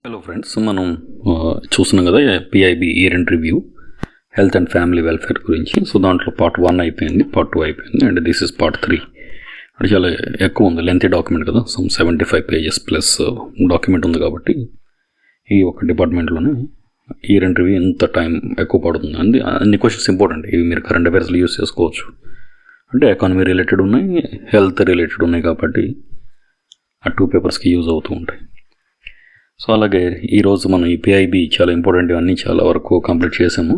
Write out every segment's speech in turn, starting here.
Hello friends, మనం చూస్తున్నాం కదా PIB year and review health and Family welfare గురించి. సో దాంట్లో పార్ట్ 1 అయిపోయింది, పార్ట్ 2 అయిపోయింది, అండ్ దిస్ ఇస్ పార్ట్ 3. అంటే చాలా ఎక్కువ ఉంది, లెంతీ డాక్యుమెంట్ కదా, 75 పేజెస్ ప్లస్ డాక్యుమెంట్ ఉంది. కాబట్టి ఈ ఒక డిపార్ట్మెంట్లోనే ఇయర్ అండ్ రివ్యూ ఎంత టైం ఎక్కువ పడుతుంది అండి. అన్ని క్వశ్చన్స్ ఇంపార్టెంట్, ఇవి మీరు కరెంట్ అఫైర్స్లో యూస్ చేసుకోవచ్చు. అంటే ఎకానమీ రిలేటెడ్ ఉన్నాయి, హెల్త్ రిలేటెడ్ ఉన్నాయి, కాబట్టి ఆ 2 పేపర్స్కి యూజ్ అవుతూ ఉంటాయి. సో అలాగే ఈరోజు మనం ఈ పిఐబి చాలా ఇంపార్టెంట్, అన్నీ చాలా వరకు కంప్లీట్ చేసాము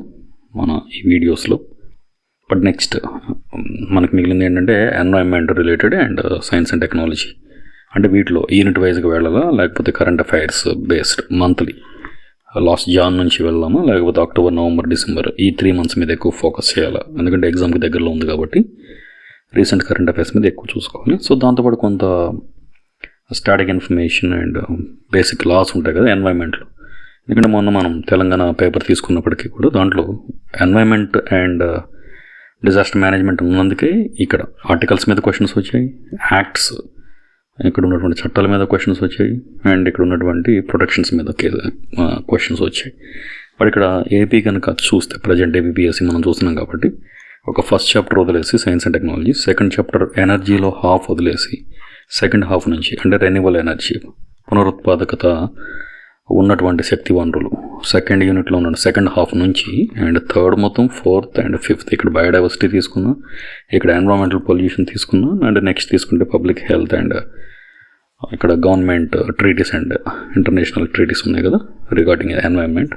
మన ఈ వీడియోస్లో. బట్ నెక్స్ట్ మనకు మిగిలింది ఏంటంటే environment related and science and technology. అంటే వీటిలో యూనిట్ వైజ్గా వెళ్ళాలా, లేకపోతే current affairs based monthly last జాన్ నుంచి వెళ్దామా, లేకపోతే అక్టోబర్, నవంబర్, డిసెంబర్ ఈ 3 months మీద ఎక్కువ ఫోకస్ చేయాలా. ఎందుకంటే ఎగ్జామ్కి దగ్గరలో ఉంది కాబట్టి రీసెంట్ కరెంట్ అఫైర్స్ మీద ఎక్కువ చూసుకోవాలి. సో దాంతోపాటు కొంత static information and basic laws ఉంటాయి కదా ఎన్వైర్న్మెంట్లో. ఎందుకంటే మొన్న మనం తెలంగాణ పేపర్ తీసుకున్నప్పటికీ కూడా దాంట్లో ఎన్వైర్న్మెంట్ అండ్ డిజాస్టర్ మేనేజ్మెంట్ ఉన్నందుకే ఇక్కడ ఆర్టికల్స్ మీద క్వశ్చన్స్ వచ్చాయి, యాక్ట్స్, ఇక్కడ ఉన్నటువంటి చట్టాల మీద క్వశ్చన్స్ వచ్చాయి, అండ్ ఇక్కడ ఉన్నటువంటి ప్రొటెక్షన్స్ మీద క్వశ్చన్స్ వచ్చాయి. బట్ ఇక్కడ ఏపీ కనుక చూస్తే ప్రజెంట్ ఏపీఎస్సీ మనం చూస్తున్నాం కాబట్టి ఒక ఫస్ట్ చాప్టర్ వదిలేసి science and technology, second chapter ఎనర్జీలో హాఫ్ వదిలేసి సెకండ్ హాఫ్ నుంచి అంటే రెన్యూవల్ ఎనర్జీ, పునరుత్పాదకత ఉన్నటువంటి శక్తి వనరులు సెకండ్ యూనిట్లో ఉన్న సెకండ్ హాఫ్ నుంచి, అండ్ థర్డ్ మొత్తం 4th and 5th ఇక్కడ బయోడైవర్సిటీ తీసుకున్నా, ఇక్కడ ఎన్విరాన్మెంటల్ పొల్యూషన్ తీసుకున్నా, అండ్ నెక్స్ట్ తీసుకుంటే పబ్లిక్ హెల్త్ అండ్ ఇక్కడ government treaties and international treaties ఉన్నాయి కదా రిగార్డింగ్ ఎన్వైర్న్మెంట్.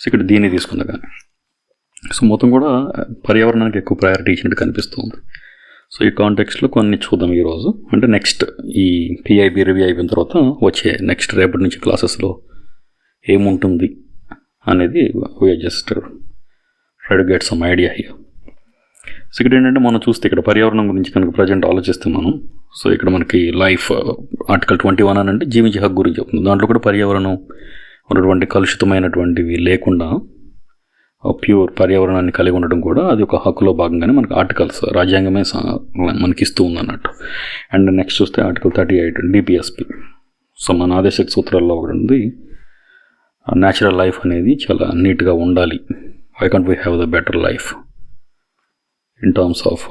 సో ఇక్కడ దీన్ని తీసుకుందా కానీ సో మొత్తం కూడా పర్యావరణానికి ఎక్కువ ప్రయారిటీ ఇచ్చినట్టు కనిపిస్తుంది. సో ఈ కాంటెక్స్ట్లో కొన్ని చూద్దాం ఈరోజు. అంటే నెక్స్ట్ ఈ పిఐబి రివ్యూ అయిపోయిన తర్వాత వచ్చే నెక్స్ట్ రేపటి నుంచి క్లాసెస్లో ఏముంటుంది అనేది we are just try to get some idea here. So ఇక్కడ ఏంటంటే మనం చూస్తే ఇక్కడ పర్యావరణం గురించి కనుక ప్రజెంట్ ఆలోచిస్తే మనం, సో ఇక్కడ మనకి లైఫ్ ఆర్టికల్ 21 అని అంటే జీవించే హక్కు గురించి చెప్తుంది. దాంట్లో కూడా పర్యావరణం ఉన్నటువంటి కలుషితమైనటువంటివి లేకుండా ప్యూర్ పర్యావరణాన్ని కలిగి ఉండడం కూడా అది ఒక హక్కులో భాగంగానే మనకు ఆర్టికల్స్ రాజ్యాంగమే మనకి ఇస్తూ ఉందన్నట్టు. అండ్ నెక్స్ట్ చూస్తే ఆర్టికల్ 38 డిపిఎస్పి. సో మన ఆదేశక సూత్రాల్లో ఒకటి ఉంది, న్యాచురల్ లైఫ్ అనేది చాలా నీట్గా ఉండాలి. Why can't we have the better life in terms of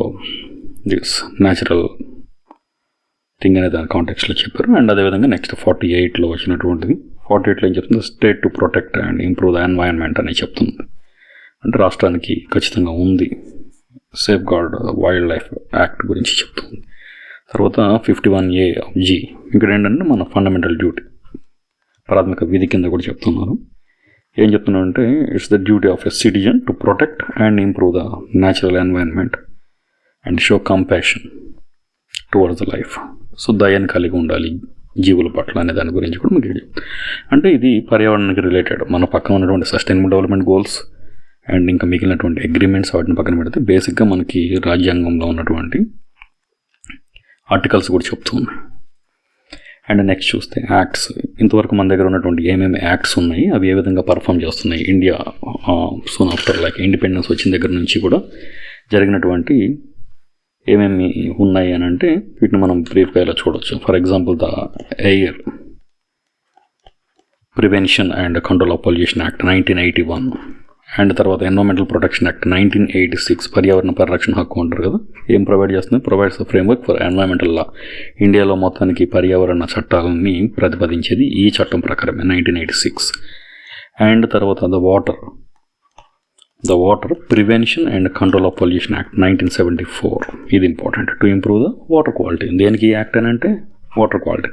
this natural thing అనే దాని కాంటెక్స్లో చెప్పారు. అండ్ అదేవిధంగా నెక్స్ట్ 48లో వచ్చినటువంటిది, 48లో ఏం చెప్తుంది, state to protect and improve the environment అని చెప్తుంది. అంటే రాష్ట్రానికి ఖచ్చితంగా ఉంది safeguard wildlife act గురించి చెప్తుంది. తర్వాత 51A ఆఫ్ జీ ఇక్కడ ఏంటంటే మన ఫండమెంటల్ డ్యూటీ, ప్రాథమిక విధి కింద కూడా చెప్తున్నారు. ఏం చెప్తున్నాను అంటే it's the duty of a citizen to protect and improve the natural environment and show compassion towards the life. So దయాన్ని కలిగి ఉండాలి జీవుల పట్ల అనే దాని గురించి కూడా మీకు అంటే ఇది పర్యావరణానికి రిలేటెడ్. మన పక్కన ఉన్నటువంటి సస్టైనబుల్ డెవలప్మెంట్ గోల్స్ అండ్ ఇంకా మిగిలినటువంటి అగ్రిమెంట్స్ వాటిని పక్కన పెడితే బేసిక్గా మనకి రాజ్యాంగంలో ఉన్నటువంటి ఆర్టికల్స్ కూడా చెప్తూ ఉన్నాయి. అండ్ నెక్స్ట్ చూస్తే యాక్ట్స్, ఇంతవరకు మన దగ్గర ఉన్నటువంటి ఏమేమి యాక్ట్స్ ఉన్నాయి, అవి ఏ విధంగా పర్ఫామ్ చేస్తున్నాయి India soon after like independence వచ్చిన దగ్గర నుంచి కూడా జరిగినటువంటి ఏమేమి ఉన్నాయి అని అంటే వీటిని మనం బ్రీఫ్గా ఇలా చూడవచ్చు. For example the air prevention and control of pollution act 1981, and తర్వాత ఎన్విరాన్మెంటల్ ప్రొటెక్షన్ యాక్ట్ 1986, పర్యావరణ పరిరక్షణ హక్కు అంటారు కదా, ఏం ప్రొవైడ్ చేస్తుంది, provides the framework for environmental law. ఇండియాలో మొత్తానికి పర్యావరణ చట్టాలని ప్రతిపాదించేది ఈ చట్టం ప్రకారమే 1986. అండ్ తర్వాత the water prevention and control of pollution act 1974, ఇది important, to improve the water quality. దేనికి ఈ యాక్ట్ అని అంటే వాటర్ క్వాలిటీ.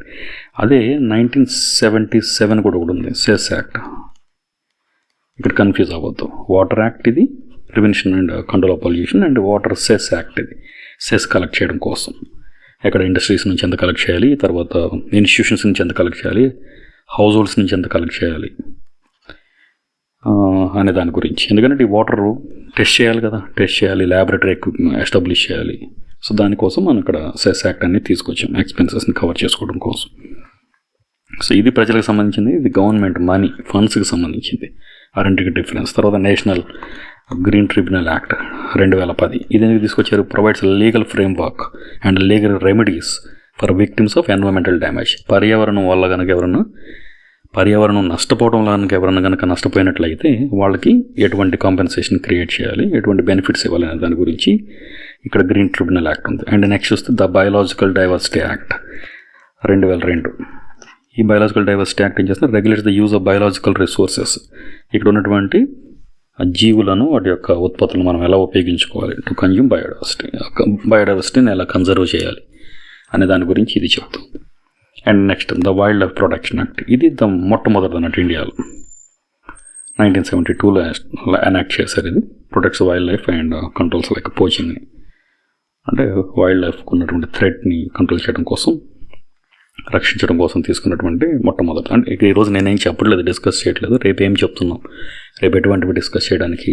అదే 1977 కూడా ఒకటి ఉంది, సెస్ యాక్ట్, ఇక్కడ కన్ఫ్యూజ్ అవ్వద్దు. వాటర్ యాక్ట్ ఇది prevention and control of pollution, and water cess act ఇది సెస్ కలెక్ట్ చేయడం కోసం. ఎక్కడ ఇండస్ట్రీస్ నుంచి ఎంత కలెక్ట్ చేయాలి, తర్వాత ఇన్స్టిట్యూషన్స్ నుంచి ఎంత కలెక్ట్ చేయాలి, హౌస్ హోల్డ్స్ నుంచి ఎంత కలెక్ట్ చేయాలి అనే దాని గురించి. ఎందుకంటే ఈ వాటర్ టెస్ట్ చేయాలి కదా, టెస్ట్ చేయాలి, ల్యాబొరేటరీ ఎస్టాబ్లిష్ చేయాలి. సో దానికోసం మనం ఇక్కడ సెస్ యాక్ట్ అనేది తీసుకొచ్చాం, ఎక్స్పెన్సెస్ని కవర్ చేసుకోవడం కోసం. సో ఇది ప్రజలకు సంబంధించింది, ఇది గవర్నమెంట్ మనీ ఫండ్స్కి సంబంధించింది, ఆ రెండుకి డిఫరెన్స్. తర్వాత నేషనల్ గ్రీన్ ట్రిబ్యునల్ యాక్ట్ 2010, ఇది ఎందుకు తీసుకొచ్చారు, provides legal framework and legal remedies for victims of environmental damage. పర్యావరణం వల్ల కనుక ఎవరన్నా పర్యావరణం నష్టపోవడం వల్ల ఎవరైనా కనుక నష్టపోయినట్లయితే వాళ్ళకి ఎటువంటి కాంపెన్సేషన్ క్రియేట్ చేయాలి, ఎటువంటి బెనిఫిట్స్ ఇవ్వాలి అనే దాని గురించి ఇక్కడ గ్రీన్ ట్రిబ్యునల్ యాక్ట్ ఉంది. అండ్ నెక్స్ట్ వస్తే ద బయోలాజికల్ డైవర్సిటీ యాక్ట్ 2002. ఈ బయోలాజికల్ డైవర్సిటీ యాక్ట్ ఏం చేస్తుంది, regulates the use of biological resources. ఇక్కడ ఉన్నటువంటి జీవులను వాటి యొక్క ఉత్పత్తులను మనం ఎలా ఉపయోగించుకోవాలి, టు కన్జ్యూమ్ బయోడైవర్సిటీని ఎలా కన్జర్వ్ చేయాలి అనే దాని గురించి ఇది చెప్తుంది. And next the wildlife protection act. ఇది మొట్టమొదటి అన్నట్టు ఇండియాలో 1972లో ఎనాక్ట్ చేశారు. ఇది protects wildlife and controls like పోచింగ్ని, అంటే వైల్డ్ లైఫ్కి ఉన్నటువంటి థ్రెట్ని కంట్రోల్ చేయడం కోసం, రక్షించడం కోసం తీసుకున్నటువంటి మొట్టమొదటి. అంటే ఈరోజు నేనేం చెప్పట్లేదు, డిస్కస్ చేయట్లేదు, రేపు ఏం చెప్తున్నాం, రేపు ఎటువంటివి డిస్కస్ చేయడానికి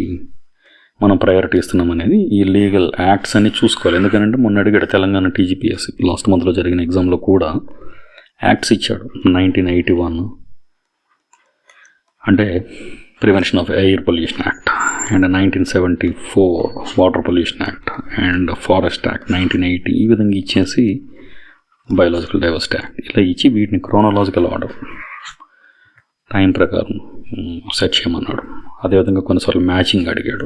మనం ప్రయారిటీ ఇస్తున్నాం అనేది ఈ లీగల్ యాక్ట్స్ అన్ని చూసుకోవాలి. ఎందుకంటే మొన్న అడిగాడు తెలంగాణ టీజీపీఎస్సీ లాస్ట్ మంత్లో జరిగిన ఎగ్జామ్లో కూడా యాక్ట్స్ ఇచ్చాడు. 1981 అంటే prevention of air pollution act, and 1974 water pollution act, and forest act 1980. ఈ విధంగా ఇచ్చేసి బయోలాజికల్ డైవర్సిటీ యాక్ట్ ఇలా ఇచ్చి వీటిని క్రోనాలజికల్ ఆర్డర్ టైం ప్రకారం సెట్ చేయమన్నాడు. అదేవిధంగా కొన్నిసార్లు మ్యాచింగ్ అడిగాడు.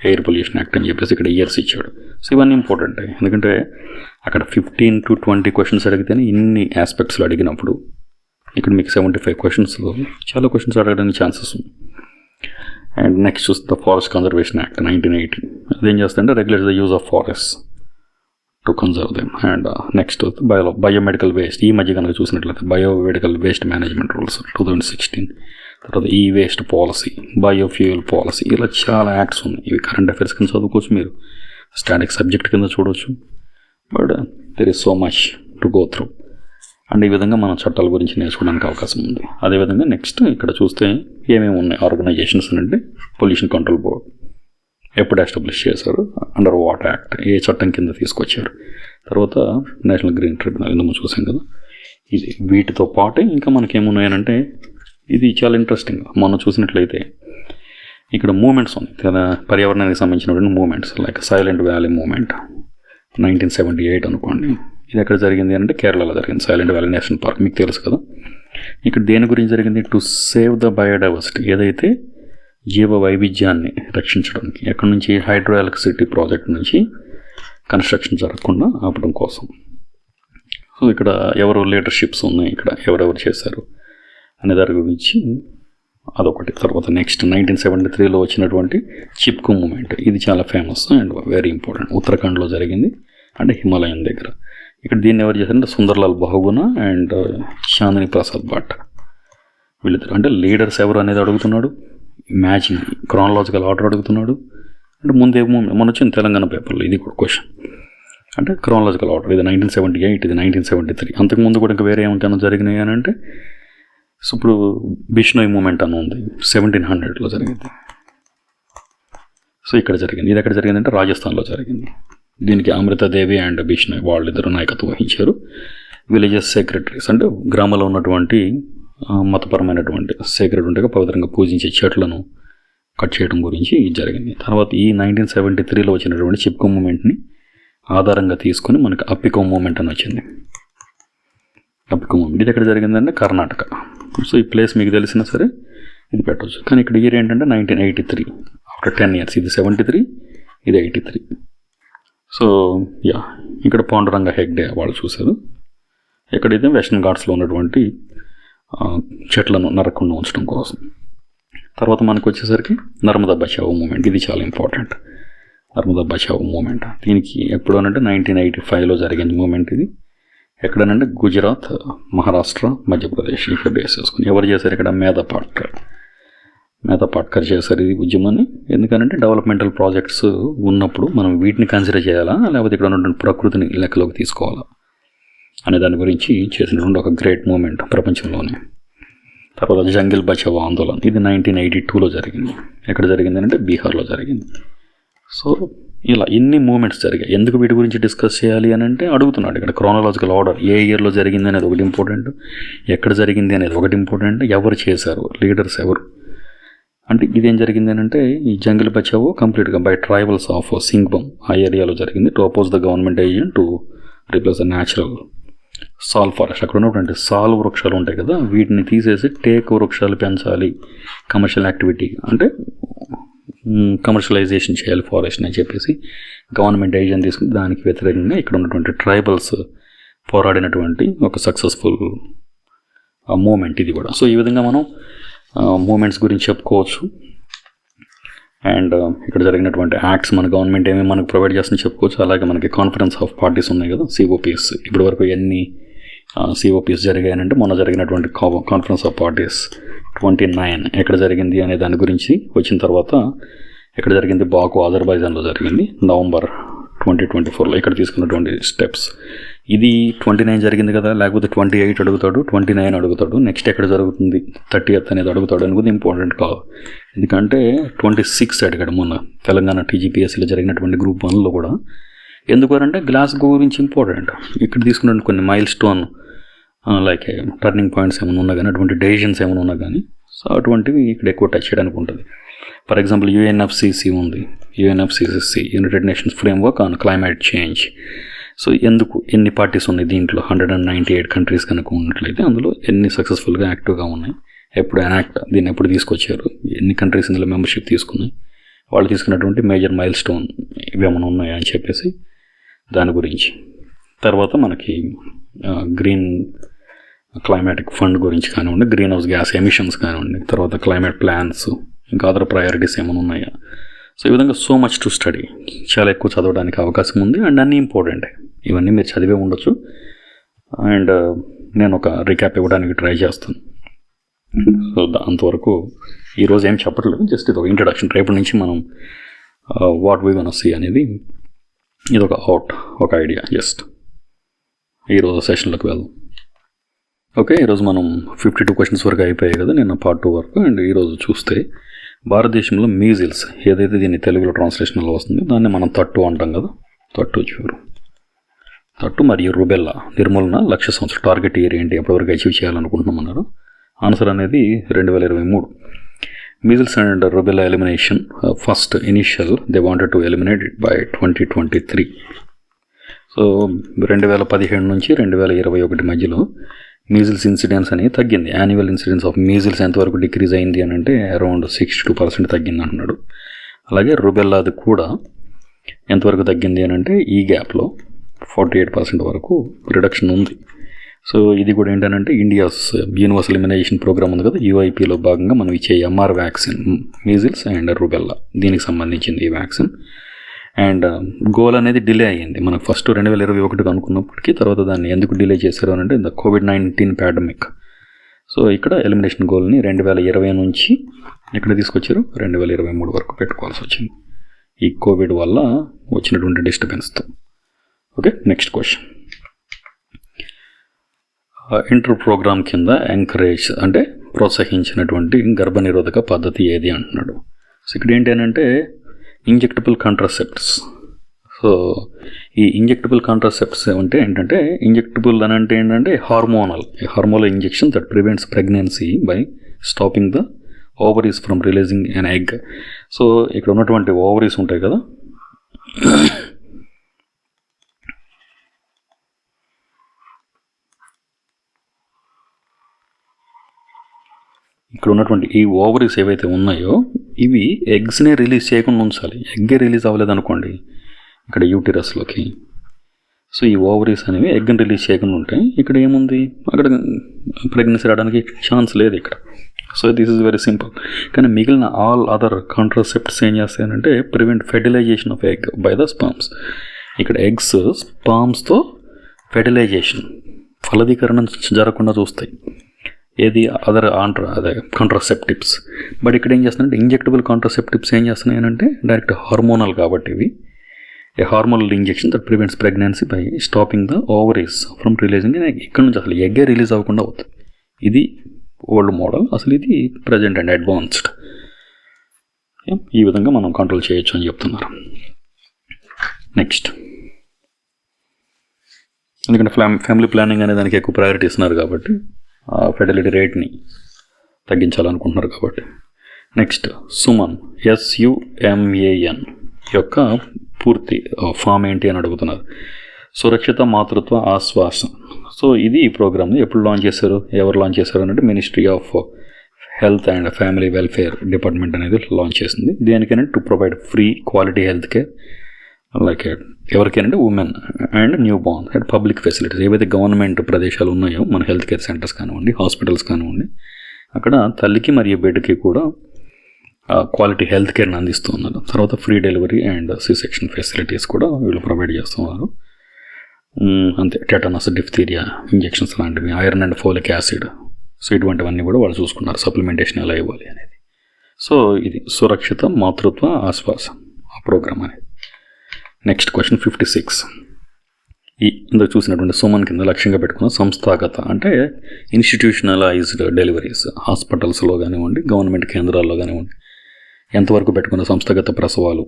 ఎయిర్ పొల్యూషన్ యాక్ట్ అని చెప్పేసి ఇక్కడ ఇయర్స్ ఇచ్చాడు. సో ఇవన్నీ ఇంపార్టెంట్, ఎందుకంటే అక్కడ 15 to 20 క్వశ్చన్స్ అడిగితేనే ఇన్ని ఆస్పెక్ట్స్లో అడిగినప్పుడు ఇక్కడ మీకు 75 క్వశ్చన్స్లో చాలా క్వశ్చన్స్ అడగడానికి ఛాన్సెస్ ఉంది. అండ్ నెక్స్ట్ చూస్తే ద ఫారెస్ట్ కన్జర్వేషన్ యాక్ట్ 1980. అదేం చేస్తుందంటే regulates the use of forest to conserve them. And next biomedical waste. ఈ మధ్య కనుక చూసినట్లయితే బయోమెడికల్ వేస్ట్ మేనేజ్మెంట్ రూల్స్ 2016. తర్వాత ఈ వేస్ట్ పాలసీ, బయోఫ్యూయల్ పాలసీ, ఇలా చాలా యాక్ట్స్ ఉన్నాయి. ఇవి కరెంట్ అఫైర్స్ కింద చదువుకోవచ్చు, మీరు స్టాటిక్ సబ్జెక్ట్ కింద చూడవచ్చు. But there is so much to go through. And ఈ విధంగా మనం చట్టాల గురించి నేర్చుకోవడానికి అవకాశం ఉంది. అదేవిధంగా నెక్స్ట్ ఇక్కడ చూస్తే ఏమేమి ఉన్నాయి ఆర్గనైజేషన్స్ అంటే పొల్యూషన్ కంట్రోల్ బోర్డ్ ఎప్పుడు ఎస్టాబ్లిష్ చేశారు, అండర్ వాట్ యాక్ట్, ఏ చట్టం కింద తీసుకొచ్చారు. తర్వాత నేషనల్ గ్రీన్ ట్రిబ్యునల్ ఇందులో చూసాం కదా. ఇది వీటితో పాటే ఇంకా మనకేమున్నాయనంటే ఇది చాలా ఇంట్రెస్టింగ్. మనం చూసినట్లయితే ఇక్కడ మూమెంట్స్ ఉన్నాయి కదా, పర్యావరణానికి సంబంధించినటువంటి movements like Silent Valley movement 1978 అనుకోండి. ఇది ఎక్కడ జరిగింది అంటే కేరళలో జరిగింది, సైలెంట్ వ్యాలీ నేషనల్ పార్క్, మీకు తెలుసు కదా. ఇక్కడ దేని గురించి జరిగింది, టు సేవ్ ద బయోడైవర్సిటీ, ఏదైతే జీవ వైవిధ్యాన్ని రక్షించడానికి. ఎక్కడి నుంచి, హైడ్రో ఎలక్ట్రిసిటీ ప్రాజెక్ట్ నుంచి కన్స్ట్రక్షన్ జరగకుండా ఆపడం కోసం. సో ఇక్కడ ఎవరు లీడర్షిప్స్ ఉన్నాయి, ఇక్కడ ఎవరెవరు చేశారు అనే దాని గురించి అదొకటి. తర్వాత నెక్స్ట్ 1973లో వచ్చినటువంటి చిప్కో మూమెంట్, ఇది చాలా ఫేమస్ అండ్ వెరీ ఇంపార్టెంట్. ఉత్తరాఖండ్లో జరిగింది, అంటే హిమాలయం దగ్గర. ఇక్కడ దీన్ని ఎవరు చేశారంటే సుందర్లాల్ బహుగుణ అండ్ చాందిని ప్రసాద్ భట్, వీళ్ళిద్దరు. అంటే లీడర్స్ ఎవరు అనేది అడుగుతున్నాడు, మ్యాచింగ్ క్రానలాజికల్ ఆర్డర్ అడుగుతున్నాడు. అంటే ముందేమో మన వచ్చింది తెలంగాణ పేపర్లో ఇది కూడా క్వశ్చన్, అంటే క్రానలాజికల్ ఆర్డర్. ఇది 1978, ఇది 1973. అంతకుముందు కూడా ఇంకా వేరే ఏమైనా జరిగినాయి అని అంటే, సో ఇప్పుడు బిష్నోయ్ మూమెంట్ అని ఉంది 1700లో జరిగింది. సో ఇక్కడ జరిగింది. ఇది ఎక్కడ జరిగిందంటే రాజస్థాన్లో జరిగింది. దీనికి అమృతాదేవి అండ్ బిష్నోయ్ వాళ్ళిద్దరు నాయకత్వం వహించారు. విలేజెస్ సెక్రటరీస్ అంటే గ్రామంలో ఉన్నటువంటి మతపరమైనటువంటి సేక్రెడ్ ఉంటే పవిత్రంగా పూజించే చెట్లను కట్ చేయడం గురించి జరిగింది. తర్వాత ఈ 1973లో వచ్చినటువంటి చిప్కో మూమెంట్ని ఆధారంగా తీసుకొని మనకి అప్పికో మూమెంట్ అని వచ్చింది. అప్పికో మూమెంట్ ఇది ఎక్కడ జరిగిందంటే కర్ణాటక. సో ఈ ప్లేస్ మీకు తెలిసినా సరే ఇది పెట్టవచ్చు. కానీ ఇక్కడ ఇయర్ ఏంటంటే 1983, ఆఫ్టర్ 10 years. ఇది 73, ఇది 83. సో యా, ఇక్కడ పాండురంగ హెగ్డే వాళ్ళు చూశారు. ఎక్కడైతే వెస్టర్న్ ఘాట్స్లో ఉన్నటువంటి చెట్లను నరకుండా ఉంచడం కోసం. తర్వాత మనకు వచ్చేసరికి నర్మదా బచావో మూమెంట్, ఇది చాలా ఇంపార్టెంట్. నర్మదా బచావో మూమెంట్ దీనికి ఎప్పుడు అనంటే 1985లో జరిగింది మూమెంట్. ఇది ఎక్కడనంటే గుజరాత్, మహారాష్ట్ర, మధ్యప్రదేశ్ ఇక్కడ బేస్ చేసుకుని. ఎవరు చేశారు ఇక్కడ, మేధా పాట్కర్ చేశారు ఈ ఉద్యమాన్ని. ఎందుకంటే డెవలప్మెంటల్ ప్రాజెక్ట్స్ ఉన్నప్పుడు మనం వీటిని కన్సిడర్ చేయాలా, లేకపోతే ఇక్కడ ఉన్నటువంటి ప్రకృతిని లెక్కలోకి తీసుకోవాలా అనే దాని గురించి చేసినటువంటి ఒక గ్రేట్ మూమెంట్ ప్రపంచంలోనే. తర్వాత జంగిల్ బచావో ఆందోళన, ఇది 1982లో జరిగింది. ఎక్కడ జరిగింది అంటే బీహార్లో జరిగింది. సో ఇలా ఇన్ని మూమెంట్స్ జరిగాయి. ఎందుకు వీటి గురించి డిస్కస్ చేయాలి అని అంటే అడుగుతున్నాడు ఇక్కడ. క్రోనాలజికల్ ఆర్డర్, ఏ ఇయర్లో జరిగింది అనేది ఒకటి ఇంపార్టెంట్, ఎక్కడ జరిగింది అనేది ఒకటి ఇంపార్టెంట్, ఎవరు చేశారు, లీడర్స్ ఎవరు. అంటే ఇదేం జరిగింది అని అంటే ఈ జంగిల్ బచావో కంప్లీట్గా బై ట్రైబల్స్ ఆఫ్ సింగ్బమ్ ఆ ఏరియాలో జరిగింది. To oppose the government agent to replace the natural సాల్ ఫారెస్ట్, అక్కడ ఉన్నటువంటి సాల్ వృక్షాలు ఉంటాయి కదా, వీటిని తీసేసి టేక్ వృక్షాలు పెంచాలి, కమర్షియల్ యాక్టివిటీ అంటే కమర్షియలైజేషన్ చేయాలి ఫారెస్ట్ని అని చెప్పేసి గవర్నమెంట్ డెసిషన్ తీసుకుని దానికి వ్యతిరేకంగా ఇక్కడ ఉన్నటువంటి ట్రైబల్స్ పోరాడినటువంటి ఒక సక్సెస్ఫుల్ మూమెంట్ ఇది కూడా. సో ఈ విధంగా మనం మూమెంట్స్ గురించి చెప్పుకోవచ్చు. అండ్ ఇక్కడ జరిగినటువంటి యాక్ట్స్ మన గవర్నమెంట్ ఏమేమి మనకు ప్రొవైడ్ చేస్తుందని చెప్పుకోవచ్చు. అలాగే మనకి కాన్ఫరెన్స్ ఆఫ్ పార్టీస్ ఉన్నాయి కదా, సిఓపిఎస్. ఇప్పటి వరకు ఎన్ని సిఓపిఎస్ జరిగాయనంటే మొన్న జరిగినటువంటి కాన్ఫరెన్స్ ఆఫ్ పార్టీస్ 29 ఎక్కడ జరిగింది అనే దాని గురించి వచ్చిన తర్వాత, ఎక్కడ జరిగింది, బాకు అజర్బైజాన్లో జరిగింది నవంబర్ 2024లో. ఇక్కడ తీసుకున్నటువంటి స్టెప్స్ ఇది 29 జరిగింది కదా, లేకపోతే 28 అడుగుతాడు, 29 అడుగుతాడు, నెక్స్ట్ ఎక్కడ జరుగుతుంది 30th అనేది అడుగుతాడు అని కూడా ఇంపార్టెంట్ కాదు. ఎందుకంటే 26 అడిగాడు మొన్న తెలంగాణ టీజీపీఎస్సీలో జరిగినటువంటి గ్రూప్ 1లో కూడా. ఎందుకు అంటే గ్లాస్గో గురించి ఇంపార్టెంట్. ఇక్కడ తీసుకున్న కొన్ని mile stone like turning points ఏమైనా ఉన్నా కానీ, అటువంటి డెసిషన్స్ ఏమైనా ఉన్నా కానీ, సో అటువంటివి ఇక్కడ ఎక్కువ టచ్ చేయడానికి ఉంటుంది. ఫర్ ఎగ్జాంపుల్ యుఎన్ఎఫ్సిసి ఉంది, UNFCCC United nations framework on climate change. So ఎందుకు ఎన్ని పార్టీస్ ఉన్నాయి దీంట్లో, 198 కంట్రీస్ కనుక ఉన్నట్లయితే అందులో ఎన్ని సక్సెస్ఫుల్గా యాక్టివ్గా ఉన్నాయి, ఎప్పుడు దీన్ని ఎప్పుడు తీసుకొచ్చారు, ఎన్ని కంట్రీస్ ఇందులో మెంబర్షిప్ తీసుకున్నాయి, వాళ్ళు తీసుకున్నటువంటి మేజర్ మైల్ స్టోన్ ఇవేమైనా ఉన్నాయా అని చెప్పేసి దాని గురించి. తర్వాత మనకి గ్రీన్ క్లైమాటిక్ ఫండ్ గురించి కానివ్వండి, గ్రీన్ హౌస్ గ్యాస్ ఎమిషన్స్ కానివ్వండి, తర్వాత క్లైమేట్ ప్లాన్స్, ఇంకా అదర్ ప్రయారిటీస్ ఏమైనా ఉన్నాయా. సో ఈ విధంగా సో మచ్ టు స్టడీ, చాలా ఎక్కువ చదవడానికి అవకాశం ఉంది. అండ్ అన్నీ ఇంపార్టెంట్, ఇవన్నీ మీరు చదివే ఉండొచ్చు. అండ్ నేను ఒక రికాప్ ఇవ్వడానికి ట్రై చేస్తాను. సో అంతవరకు ఈరోజు ఏం చెప్పట్లేదు, జస్ట్ ఇది ఒక ఇంట్రడక్షన్. రేపటి నుంచి మనం వాట్ వీ గోనా సీ అనేది ఇది ఒక ఐడియా జస్ట్. ఈరోజు సెషన్లోకి వెళ్దాం. ఓకే, ఈరోజు మనం 52 క్వశ్చన్స్ వరకు అయిపోయాయి కదా, నిన్న పార్ట్ 2 వరకు. అండ్ ఈరోజు చూస్తే భారతదేశంలో మీజిల్స్ ఏదైతే దీన్ని తెలుగులో ట్రాన్స్లేషన్లో వస్తుంది దాన్ని మనం తట్టు అంటాం కదా, తట్టు మరియు రుబెల్లా నిర్మూలన లక్ష్య సంవత్సరం టార్గెట్ ఇయర్ ఏంటి, ఎప్పటివరకు అచీవ్ చేయాలనుకుంటున్నాం అన్నారు. ఆన్సర్ అనేది 2023. Measles and rubella elimination first initial they wanted to eliminate it by 2023. So 2017 నుంచి 2021 మధ్యలో మీజిల్స్ ఇన్సిడెన్స్ అనేది తగ్గింది. యాన్యువల్ ఇన్సిడెన్స్ ఆఫ్ మీజిల్స్ ఎంతవరకు డిక్రీజ్ అయింది అని అంటే అరౌండ్ 62% తగ్గింది అంటున్నాడు. అలాగే రుబెల్లాది కూడా ఎంతవరకు తగ్గింది అని అంటే ఈ గ్యాప్లో 48% వరకు రిడక్షన్ ఉంది. సో ఇది కూడా ఏంటంటే ఇండియాస్ యూనివర్సల్ ఇమ్యునైజేషన్ ప్రోగ్రామ్ ఉంది కదా, యూఐపీలో భాగంగా మనం ఇచ్చే MR vaccine measles and rubella దీనికి సంబంధించింది ఈ వ్యాక్సిన్. అండ్ గోల్ అనేది డిలే అయ్యింది. మనకు ఫస్ట్ 2021 అనుకున్నప్పటికీ తర్వాత దాన్ని ఎందుకు డిలే చేశారు అని అంటే COVID-19 పాండమిక్. సో ఇక్కడ ఎలిమినేషన్ గోల్ని 2020 నుంచి ఎక్కడ తీసుకొచ్చారు 2023 వరకు పెట్టుకోవాల్సి వచ్చింది ఈ కోవిడ్ వల్ల వచ్చినటువంటి డిస్టర్బెన్స్తో. Okay, next question. Inter programme కింద ఎంకరేజ్ అంటే ప్రోత్సహించినటువంటి గర్భనిరోధక పద్ధతి ఏది అంటున్నాడు. సో ఇక్కడ ఏంటి అని అంటే ఇంజెక్టబుల్ కాంట్రాసెప్ట్స్. సో ఈ ఇంజెక్టబుల్ కాంట్రాసెప్ట్స్ అంటే ఏంటంటే, ఇంజెక్టబుల్ అని అంటే ఏంటంటే hormonal injection that prevents pregnancy by stopping the ovaries from releasing an egg. So ఇక్కడ ఉన్నటువంటి ఓవరీస్ ఉంటాయి కదా, ఇక్కడ ఉన్నటువంటి ఈ ఓవరీస్ ఏవైతే ఉన్నాయో ఇవి ఎగ్స్నే రిలీజ్ చేయకుండా ఉంచాలి. ఎగ్గే రిలీజ్ అవ్వలేదు అనుకోండి ఇక్కడ యూటిరస్లోకి, సో ఈ ఓవరీస్ అనేవి ఎగ్ని రిలీజ్ చేయకుండా ఉంటాయి. ఇక్కడ ఏముంది, అక్కడ ప్రెగ్నెన్సీ రావడానికి ఛాన్స్ లేదు ఇక్కడ. So this is very simple. కానీ మిగిలిన ఆల్ అదర్ కాంట్రాసెప్ట్స్ ఏం చేస్తాయంటే prevent fertilisation of egg by the sperms. ఇక్కడ ఎగ్స్ స్పర్మ్స్తో ఫెర్టిలైజేషన్ ఫలదీకరణ జరగకుండా చూస్తాయి. ఏది అదే కాంట్రాసెప్టివ్స్. బట్ ఇక్కడ ఏం చేస్తున్నాయంటే ఇంజెక్టబుల్ కాంట్రాసెప్టివ్స్ ఏం చేస్తున్నాయనంటే డైరెక్ట్ హార్మోనల్ కాబట్టి ఇవి a hormonal injection that prevents pregnancy by stopping the ovaries from releasing. ఇక్కడ నుంచి అసలు ఎగ్గే రిలీజ్ అవ్వకుండా అవుతుంది. ఇది ఓల్డ్ మోడల్, అసలు ఇది ప్రజెంట్ అండ్ అడ్వాన్స్డ్. ఈ విధంగా మనం కంట్రోల్ చేయొచ్చు అని చెప్తున్నారు. నెక్స్ట్, ఎందుకంటే ఫ్యామిలీ ప్లానింగ్ అనే దానికి ఎక్కువ ప్రయారిటీ ఇస్తున్నారు కాబట్టి ఫెర్టిలిటీ రేట్ని తగ్గించాలనుకుంటున్నారు కాబట్టి. నెక్స్ట్, సుమన్ SUMAN యొక్క పూర్తి ఫామ్ ఏంటి అని అడుగుతున్నారు. సురక్షిత మాతృత్వ ఆశ్వాసన. సో ఇది ఈ ప్రోగ్రామ్ ఎప్పుడు లాంచ్ చేశారు, ఎవరు లాంచ్ చేశారు అంటే Ministry of Health and Family Welfare department అనేది లాంచ్ చేసింది. దేనికైనా to provide free quality health care like ఎవరికైనా women and newborn and public facilities. ఏవైతే గవర్నమెంట్ ప్రదేశాలు ఉన్నాయో మన హెల్త్ కేర్ సెంటర్స్ కానివ్వండి, హాస్పిటల్స్ కానివ్వండి, అక్కడ తల్లికి మరియు బిడ్డకి కూడా క్వాలిటీ హెల్త్ కేర్ని అందిస్తూ ఉన్నారు. తర్వాత free delivery and C section facilities కూడా వీళ్ళు ప్రొవైడ్ చేస్తున్నారు. అంతే, టెటనస్, డిఫ్తీరియా ఇంజెక్షన్స్ లాంటివి, iron and folic acid, so ఇటువంటివన్నీ కూడా వాళ్ళు చూసుకున్నారు, సప్లిమెంటేషన్ ఎలా ఇవ్వాలి అనేది. సో ఇది సురక్షిత మాతృత్వ ఆశ్వాసం ఆ ప్రోగ్రామ్ అనేది. Next question 56. ఇందులో చూసినటువంటి సుమన్ కింద లక్ష్యంగా పెట్టుకున్న సంస్థాగత అంటే ఇన్స్టిట్యూషనలైజ్డ్ డెలివరీస్ హాస్పిటల్స్లో కానివ్వండి, గవర్నమెంట్ కేంద్రాల్లో కానివ్వండి, ఎంతవరకు పెట్టుకున్న సంస్థాగత ప్రసవాలు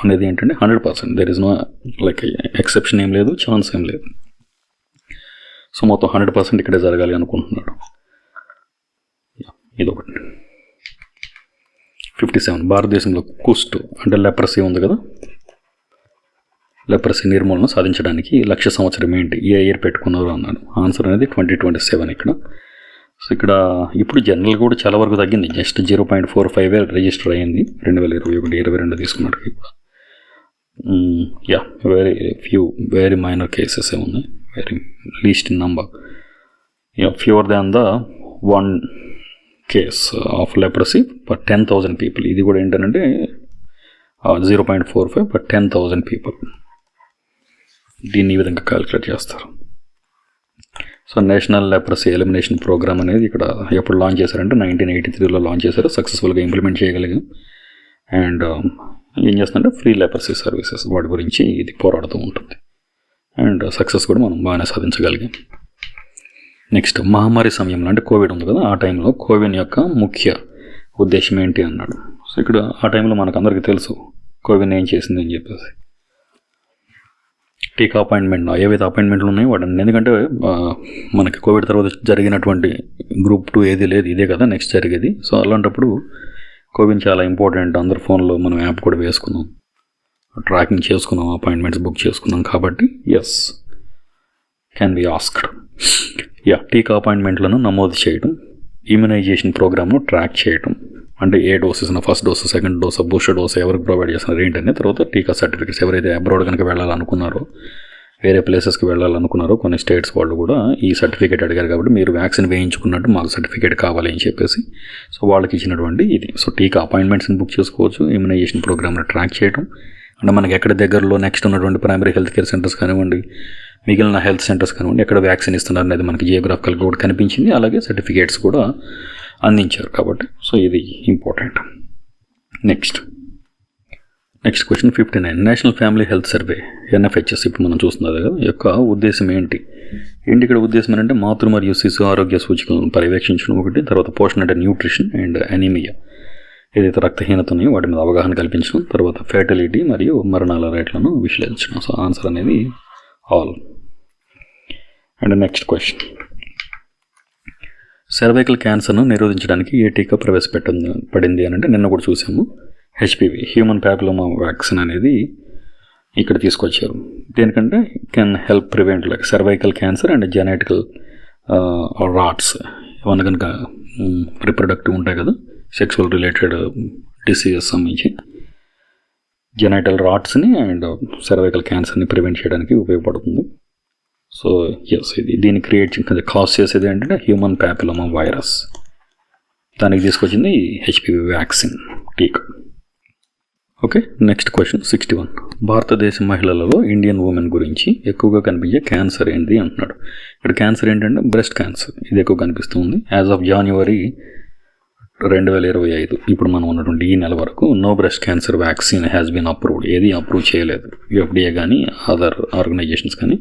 అనేది ఏంటంటే 100%. There is no like exception ఏం లేదు, ఛాన్స్ ఏం లేదు. సో మొత్తం 100% ఇక్కడే జరగాలి అనుకుంటున్నాడు. ఇదొకటి. 57. భారతదేశంలో కుష్టు అంటే లెప్రసీ ఉంది కదా, లెప్రసీ నిర్మూలన సాధించడానికి లక్ష్య సంవత్సరం ఏంటి, ఏ ఇయర్ పెట్టుకున్నారు అన్నాడు. ఆన్సర్ అనేది 2027 ఇక్కడ. సో ఇక్కడ ఇప్పుడు జనరల్ కూడా చాలా వరకు తగ్గింది, జస్ట్ 0.45 రిజిస్టర్ అయ్యింది 2021-22 తీసుకున్నట్టుగా కూడా. వెరీ మైనర్ కేసెస్ ఉన్నాయి, very least in number. Fewer than the 1 case of leprosy per 10,000 people. ఇది కూడా ఏంటంటే 0.45 పర్ 10,000 పీపుల్. దీన్ని ఈ విధంగా క్యాలిక్యులేట్ చేస్తారు. So national leprosy elimination programme అనేది ఇక్కడ ఎప్పుడు లాంచ్ చేశారంటే 1983లో లాంచ్ చేశారు, సక్సెస్ఫుల్గా ఇంప్లిమెంట్ చేయగలిగాం. అండ్ ఏం చేస్తుందంటే ఫ్రీ లెప్రసీ సర్వీసెస్ వాటి గురించి ఇది పోరాడుతూ ఉంటుంది. అండ్ సక్సెస్ కూడా మనం బాగానే సాధించగలిగాం. నెక్స్ట్ మహమ్మారి సమయంలో అంటే కోవిడ్ ఉంది కదా, ఆ టైంలో కోవిడ్ యొక్క ముఖ్య ఉద్దేశం ఏంటి అన్నాడు. సో ఇక్కడ ఆ టైంలో మనకు అందరికీ తెలుసు కోవిడ్ ఏం చేసింది అని చెప్పేసి. టీకా అపాయింట్మెంట్ ఏవైతే అపాయింట్మెంట్లు ఉన్నాయో వాటిని, ఎందుకంటే మనకి కోవిడ్ తర్వాత జరిగినటువంటి గ్రూప్ 2 ఏది లేదు, ఇదే కదా నెక్స్ట్ జరిగేది. సో అలాంటప్పుడు కోవిడ్ చాలా ఇంపార్టెంట్. అందరు ఫోన్లో మనం యాప్ కూడా వేసుకున్నాం, ట్రాకింగ్ చేసుకున్నాం, అపాయింట్మెంట్స్ బుక్ చేసుకున్నాం. కాబట్టి ఎస్ క్యాన్ బి ఆస్క్డ్. టీకా అపాయింట్మెంట్లను నమోదు చేయడం, ఇమ్యునైజేషన్ ప్రోగ్రామ్ను ట్రాక్ చేయడం, అంటే ఏ doses, first dose, second dose, booster dose ఎవరికి ప్రొవైడ్ చేస్తున్నారు ఏంటనే. తర్వాత టీకా సర్టిఫికేట్స్, ఎవరైతే అబ్రాడ్ కనుక వెళ్ళాలనుకున్నారో, వేరే ప్లేసెస్కి వెళ్ళాలనుకున్నారో కొన్ని స్టేట్స్ వాళ్ళు కూడా ఈ సర్టిఫికేట్ అడిగారు. కాబట్టి మీరు వ్యాక్సిన్ వేయించుకున్నట్టు మాకు సర్టిఫికేట్ కావాలి అని చెప్పేసి సో వాళ్ళకి ఇచ్చినటువంటి ఇది. సో టీకా అపాయింట్మెంట్స్ని బుక్ చేసుకోవచ్చు, ఇమ్యునైజేషన్ ప్రోగ్రామ్ని ట్రాక్ చేయడం, అంటే మనకి ఎక్కడ దగ్గరలో నెక్స్ట్ ఉన్నటువంటి ప్రైమరీ హెల్త్ కేర్ సెంటర్స్ కానివ్వండి, మిగిలిన హెల్త్ సెంటర్స్ కానివ్వండి, ఎక్కడ వ్యాక్సిన్ ఇస్తున్నారు అనేది మనకి జియోగ్రాఫికల్గా కూడా కనిపించింది. అలాగే సర్టిఫికేట్స్ కూడా అందించారు. కాబట్టి సో ఇది important. Next question 59. National family health survey NFHS ఇప్పుడు మనం చూస్తున్నది కదా, యొక్క ఉద్దేశం ఏంటి ఇక్కడ ఉద్దేశం ఏంటంటే మాతృ మరియు శిశు ఆరోగ్య సూచికలను పర్యవేక్షించడం ఒకటి, తర్వాత పోషణ అంటే న్యూట్రిషన్ అండ్ అనీమియా ఏదైతే రక్తహీనత ఉన్నాయో వాటి మీద అవగాహన కల్పించడం, తర్వాత ఫెర్టిలిటీ మరియు మరణాల రేట్లను విశ్లేషించడం. సో ఆన్సర్ అనేది all. And next question, cervical క్యాన్సర్ను నిరోధించడానికి ఏ టీకా ప్రవేశపెట్టబడింది అని అంటే నిన్న కూడా చూసాము, HPV హ్యూమన్ ప్యాపిలోమా వ్యాక్సిన్ అనేది ఇక్కడ తీసుకొచ్చారు. దేనికంటే can help prevent like cervical cancer and genetical rods ఏమన్నా కనుక రిప్రొడక్టివ్ ఉంటాయి కదా, సెక్సువల్ రిలేటెడ్ డిసీజెస్ సంబంధించి జెనైటల్ రాట్స్ని అండ్ సర్వైకల్ క్యాన్సర్ని ప్రివెంట్ చేయడానికి ఉపయోగపడుతుంది. సో ఎస్, దీన్ని క్రియేట్ కాజ్ చేసేది ఏంటంటే హ్యూమన్ ప్యాపిలోమా వైరస్. దానికి తీసుకొచ్చింది HPV వ్యాక్సిన్ టీకా. Okay, next question 61. భారతదేశ మహిళలలో ఇండియన్ ఉమెన్ గురించి ఎక్కువగా కనిపించే క్యాన్సర్ ఏంటి అంటున్నాడు. ఇక్కడ క్యాన్సర్ ఏంటంటే బ్రెస్ట్ క్యాన్సర్, ఇది ఎక్కువ కనిపిస్తుంది. యాజ్ ఆఫ్ January 2025 ఇప్పుడు మనం ఉన్నటువంటి ఈ నెల వరకు no breast cancer vaccine has been approved. ఏది అప్రూవ్ చేయలేదు, FDA కానీ అదర్ ఆర్గనైజేషన్స్ కానీ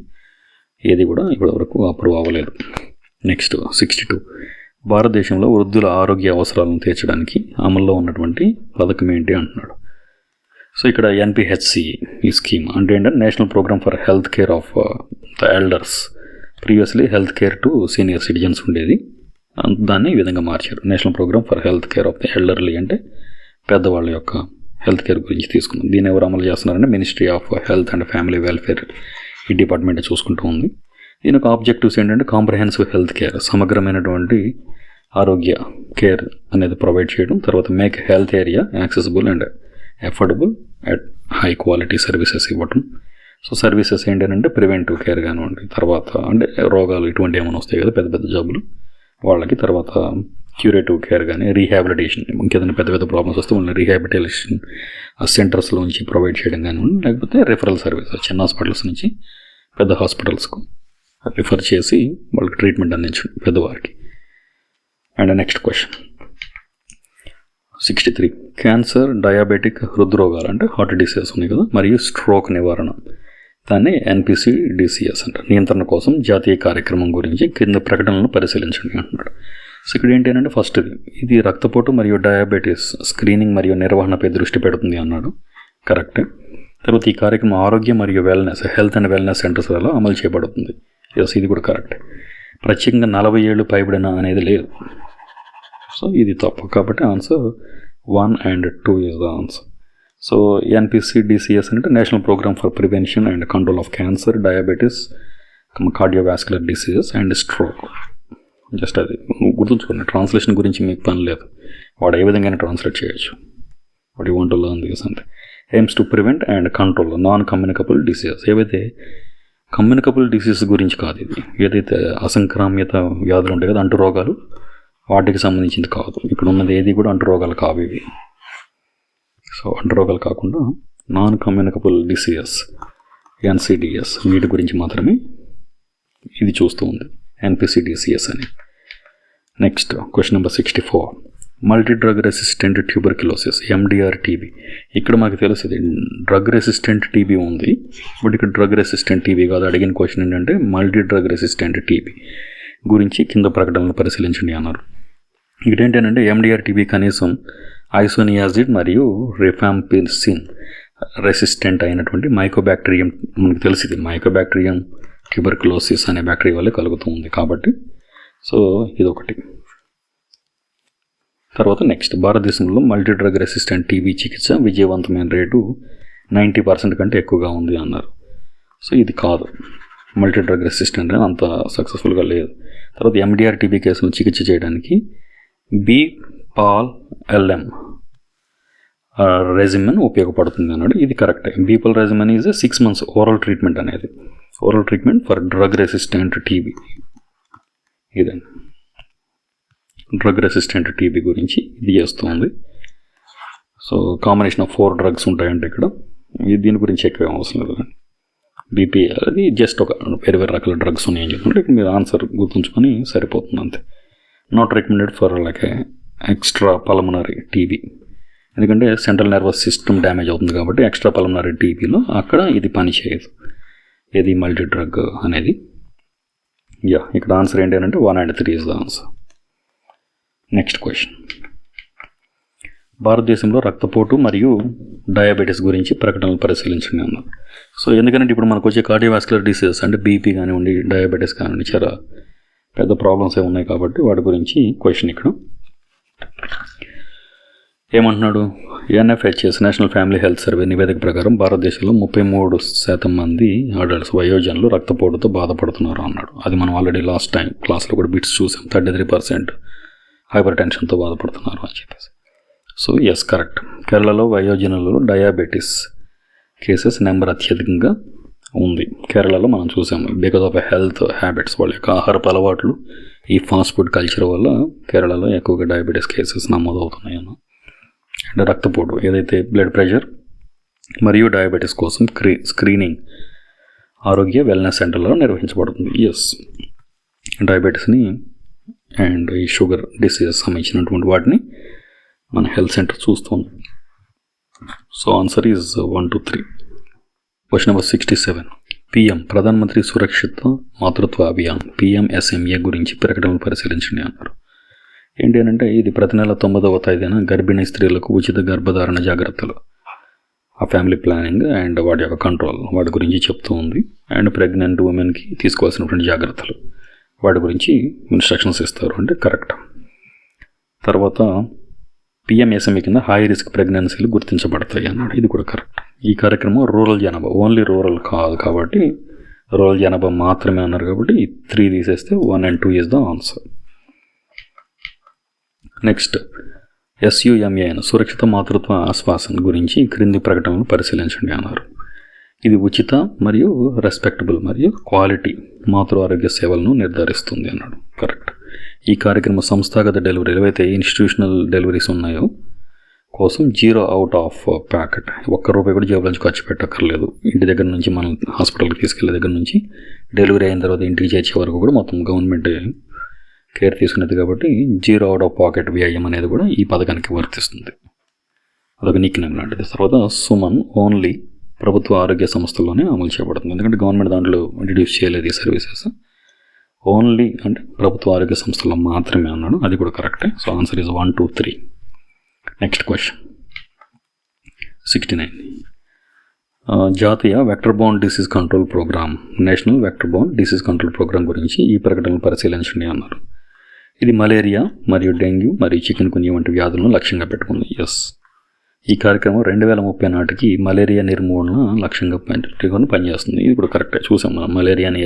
ఏది కూడా ఇప్పటివరకు అప్రూవ్ అవ్వలేదు. నెక్స్ట్ 62. భారతదేశంలో వృద్ధుల ఆరోగ్య అవసరాలను తీర్చడానికి అమల్లో ఉన్నటువంటి పథకం ఏంటి అంటున్నాడు. సో ఇక్కడ NPHC ఈ స్కీమ్ అంటే ఏంటంటే national programme for health care of the elders. Previously health care to senior citizens ఉండేది, దాన్ని ఈ విధంగా మార్చారు. National programme for health care of the elderly అంటే పెద్దవాళ్ళ యొక్క హెల్త్ కేర్ గురించి తీసుకున్నాం. దీన్ని ఎవరు అమలు చేస్తున్నారంటే ministry of Health and Family welfare ఈ డిపార్ట్మెంట్ చూసుకుంటూ ఉంది. దీని యొక్క ఆబ్జెక్టివ్స్ ఏంటంటే కాంప్రహెన్సివ్ హెల్త్ కేర్, సమగ్రమైనటువంటి ఆరోగ్య కేర్ అనేది ప్రొవైడ్ చేయడం. తర్వాత make health area accessible and affordable at high quality services ఇవ్వటం. సో సర్వీసెస్ ఏంటంటే ప్రివెంటివ్ కేర్ కానివ్వండి, తర్వాత అంటే రోగాలు ఇటువంటి ఏమైనా వస్తాయి కదా పెద్ద పెద్ద జబ్బులు వాళ్ళకి, తర్వాత క్యూరేటివ్ కేర్ కానీ రీహాబిలిటేషన్, ఇంకేదైనా పెద్ద పెద్ద ప్రాబ్లమ్స్ వస్తే వాళ్ళని రీహాబిలిటేషన్ సెంటర్స్లోంచి ప్రొవైడ్ చేయడం కానివ్వండి, లేకపోతే రిఫరల్ సర్వీసెస్ చిన్న హాస్పిటల్స్ నుంచి పెద్ద హాస్పిటల్స్కు రిఫర్ చేసి వాళ్ళకి ట్రీట్మెంట్ అందించడం పెద్దవారికి. And next question 63. Cancer, diabetic, హృద్రోగాలు అంటే హార్ట్ డిసీజెస్ ఉన్నాయి కదా, మరియు స్ట్రోక్ నివారణ, దాన్ని NPCDCS అంటారు. నియంత్రణ కోసం జాతీయ కార్యక్రమం గురించి కింద ప్రకటనలను పరిశీలించండి అంటున్నాడు. సో ఇక్కడ ఏంటంటే ఫస్ట్ ఇది రక్తపోటు మరియు డయాబెటీస్ స్క్రీనింగ్ మరియు నిర్వహణపై దృష్టి పెడుతుంది అన్నాడు. కరెక్ట్. తర్వాత ఈ కార్యక్రమం ఆరోగ్యం మరియు వెల్నెస్, హెల్త్ అండ్ వెల్నెస్ సెంటర్స్లలో అమలు చేయబడుతుంది. ఎస్, ఇది కూడా కరెక్ట్. ప్రత్యేకంగా 40 ఏళ్ళు పైబడిన అనేది లేదు. సో ఇది తప్పు. కాబట్టి answer 1 and 2 is the answer. So NPCDCS అంటే national programme for prevention and control of cancer, diabetes, cardiovascular diseases and stroke. Just అది గుర్తుంచుకోండి. ట్రాన్స్లేషన్ గురించి మీకు పని లేదు, వాడు ఏ విధంగా ట్రాన్స్లేట్ చేయొచ్చు. What you want to learn this అంతే. Aims to prevent and control non communicable diseases. ఏవైతే కమ్యూనికబుల్ డిసీజెస్ గురించి కాదు ఇది, ఏదైతే అసంక్రామ్యత వ్యాధులు ఉంటాయి కదా, అంటు రోగాలు, వాటికి సంబంధించింది కాదు. ఇక్కడ ఉన్నది ఏది కూడా అంటు రోగాలు కావు ఇవి. సో అంటు రోగాలు కాకుండా నాన్ కమ్యూనికబుల్ డిసీజెస్ NCDS వీటి గురించి మాత్రమే ఇది చూస్తూ ఉంది NPCDCS అని. Next question number 64. Multi drug resistant tuberculosis MDR-TB. ఇక్కడ మాకు తెలుస్తుంది డ్రగ్ రెసిస్టెంట్ TB ఉంది, బట్ ఇక్కడ డ్రగ్ రెసిస్టెంట్ TB కాదు. అడిగిన క్వశ్చన్ ఏంటంటే మల్టీ డ్రగ్ రెసిస్టెంట్ TB గురించి కింద ప్రకటనలు పరిశీలించండి అన్నారు. ఇక్కడ ఏంటంటే MDR-TB కనీసం ఐసోనియాజిడ్ మరియు రిఫాంపిసిన్ రెసిస్టెంట్ అయినటువంటి మైకోబ్యాక్టీరియం, మనకు తెలిసింది మైకోబ్యాక్టీరియం ట్యూబర్క్యులోసిస్ అనే బ్యాక్టీరియా వల్ల కలుగుతుంది. కాబట్టి సో ఇదొకటి. తర్వాత నెక్స్ట్, భారతదేశంలో మల్టీ డ్రగ్ రెసిస్టెంట్ TB చికిత్స విజయవంతమైన రేటు 90% కంటే ఎక్కువగా ఉంది అన్నారు. సో ఇది కాదు, మల్టీ డ్రగ్ రెసిస్టెంట్ అంత సక్సెస్ఫుల్గా లేదు. తర్వాత MDR-TB కేసులను చికిత్స చేయడానికి BPAL-LM రెజిమెన్ ఉపయోగపడుతుంది అన్నాడు. ఇది correct. BPAL regimen is 6 months oral treatment అనేది, oral treatment for drug resistant TB. ఇదండి డ్రగ్ రెసిస్టెంట్ TB గురించి ఇది చేస్తుంది. సో కాంబినేషన్ ఆఫ్ 4 drugs ఉంటాయంటే ఇక్కడ, దీని గురించి ఎక్కువ అవసరం లేదు. BPAL అది జస్ట్ ఒక వేరే వేరే రకాల డ్రగ్స్ ఉన్నాయని చెప్తుంటే ఇక్కడ మీరు ఆన్సర్ గుర్తుంచుకొని సరిపోతుంది అంతే. Not recommended for like extra pulmonary TB, ఎందుకంటే సెంట్రల్ నర్వస్ సిస్టమ్ డ్యామేజ్ అవుతుంది కాబట్టి ఎక్స్ట్రా పల్మనరీ TBలో అక్కడ ఇది పని చేయదు, ఏది మల్టీ డ్రగ్ అనేది. ఇక్కడ ఆన్సర్ ఏంటి అంటే 1 and 3 is the answer. Next question, భారతదేశంలో రక్తపోటు మరియు డయాబెటీస్ గురించి ప్రకటనలు పరిశీలించండి అన్నారు. సో ఎందుకంటే ఇప్పుడు మనకు వచ్చే కార్డియోవాస్కులర్ డిసీజెస్ అంటే BP కానివ్వండి, డయాబెటీస్ కానివ్వండి, చాలా పెద్ద ప్రాబ్లమ్స్ ఏ ఉన్నాయి కాబట్టి వాటి గురించి క్వశ్చన్. ఇక్కడ ఏమంటున్నాడు, NFHS national family health survey నివేదిక ప్రకారం భారతదేశంలో 33% మంది అడల్ట్స్ వయోజనులు రక్తపోటుతో బాధపడుతున్నారు అన్నాడు. అది మనం ఆల్రెడీ లాస్ట్ టైం క్లాస్లో కూడా బిట్స్ చూసాం. 33% హైపర్ టెన్షన్తో బాధపడుతున్నారు అని చెప్పేసి. So yes, correct. కేరళలో వయోజనులలో డయాబెటీస్ కేసెస్ నెంబర్ అత్యధికంగా ఉంది. కేరళలో మనం చూసాము బికాజ్ ఆఫ్ హెల్త్ హ్యాబిట్స్, వాళ్ళ యొక్క ఆహారపు అలవాట్లు, ఈ ఫాస్ట్ ఫుడ్ కల్చర్ వల్ల కేరళలో ఎక్కువగా డయాబెటీస్ కేసెస్ నమోదవుతున్నాయి అన్న. అండ్ రక్తపోటు ఏదైతే బ్లడ్ ప్రెషర్ మరియు డయాబెటీస్ కోసం స్క్రీనింగ్ ఆరోగ్య వెల్నెస్ సెంటర్లో నిర్వహించబడుతుంది. ఎస్, డయాబెటీస్ని అండ్ ఈ షుగర్ డిసీజెస్ సంబంధించినటువంటి వాటిని మన హెల్త్ సెంటర్ చూస్తుంది. So answer is 1 to 3. Question number 67. PM Pradhan Mantri సురక్షిత మాతృత్వ అభియాన్ PMSMA గురించి ప్రకటనలు పరిశీలించండి అన్నారు. ఏంటి అని అంటే ఇది ప్రతి నెల 9వ తేదీన గర్భిణీ స్త్రీలకు ఉచిత గర్భధారణ జాగ్రత్తలు, ఆ ఫ్యామిలీ ప్లానింగ్ అండ్ వాటి యొక్క కంట్రోల్ వాటి గురించి చెప్తూ ఉంది. అండ్ ప్రెగ్నెంట్ ఉమెన్కి తీసుకోవాల్సినటువంటి జాగ్రత్తలు వాటి గురించి ఇన్స్ట్రక్షన్స్ ఇస్తారు అంటే కరెక్ట్. తర్వాత PMSMA కింద హై రిస్క్ ప్రెగ్నెన్సీలు గుర్తించబడతాయి అన్నాడు. ఇది కూడా కరెక్ట్. ఈ కార్యక్రమం రూరల్ జనాభా, ఓన్లీ రూరల్ కాదు కాబట్టి రూరల్ జనాభా మాత్రమే అన్నారు కాబట్టి 3 తీసేస్తే 1 and 2 is the answer. Next SUMAN సురక్షిత మాతృత్వ ఆశ్వాసన గురించి క్రింది ప్రకటనలను పరిశీలించండి అన్నారు. ఇది ఉచిత మరియు రెస్పెక్టబుల్ మరియు క్వాలిటీ మాతృ ఆరోగ్య సేవలను నిర్ధారిస్తుంది అన్నాడు. కరెక్ట్. ఈ కార్యక్రమం సంస్థాగత డెలివరీ ఏవైతే ఇన్స్టిట్యూషనల్ డెలివరీస్ ఉన్నాయో కోసం 0 out of packet, ₹1 కూడా జేబుల నుంచి ఖర్చు పెట్టక్కర్లేదు. ఇంటి దగ్గర నుంచి మనం హాస్పిటల్కి తీసుకెళ్లే దగ్గర నుంచి డెలివరీ అయిన తర్వాత ఇంటికి చేర్చే వరకు కూడా మొత్తం గవర్నమెంట్ కేర్ తీసుకునేది కాబట్టి 0 out of pocket వ్యయం అనేది కూడా ఈ పథకానికి వర్తిస్తుంది. అదొక నిక్నేమ్ లాంటిది. తర్వాత సుమన్ ఓన్లీ ప్రభుత్వ ఆరోగ్య సంస్థల్లోనే అమలు చేయబడుతుంది. ఎందుకంటే గవర్నమెంట్ దాంట్లో ఇంట్రడ్యూస్ చేయలేదు ఈ సర్వీసెస్. ఓన్లీ అంటే ప్రభుత్వ ఆరోగ్య సంస్థల్లో మాత్రమే అన్నాడు. అది కూడా కరెక్టే. So answer is 1, 2, 3. Next question 69. జాతీయ vector borne disease control programme, national vector borne disease control programme గురించి ఈ ప్రకటనలు పరిశీలించండి అన్నారు. ఇది మలేరియా మరియు డెంగ్యూ మరియు చికెన్ గున్యా వంటి వ్యాధులను లక్ష్యంగా పెట్టుకుంది. ఎస్, ఈ కార్యక్రమం 2030 నాటికి మలేరియా నిర్మూలన లక్ష్యంగా పెట్టుకొని పనిచేస్తుంది. ఇది కూడా కరెక్టే. చూసాం మనం మలేరియాని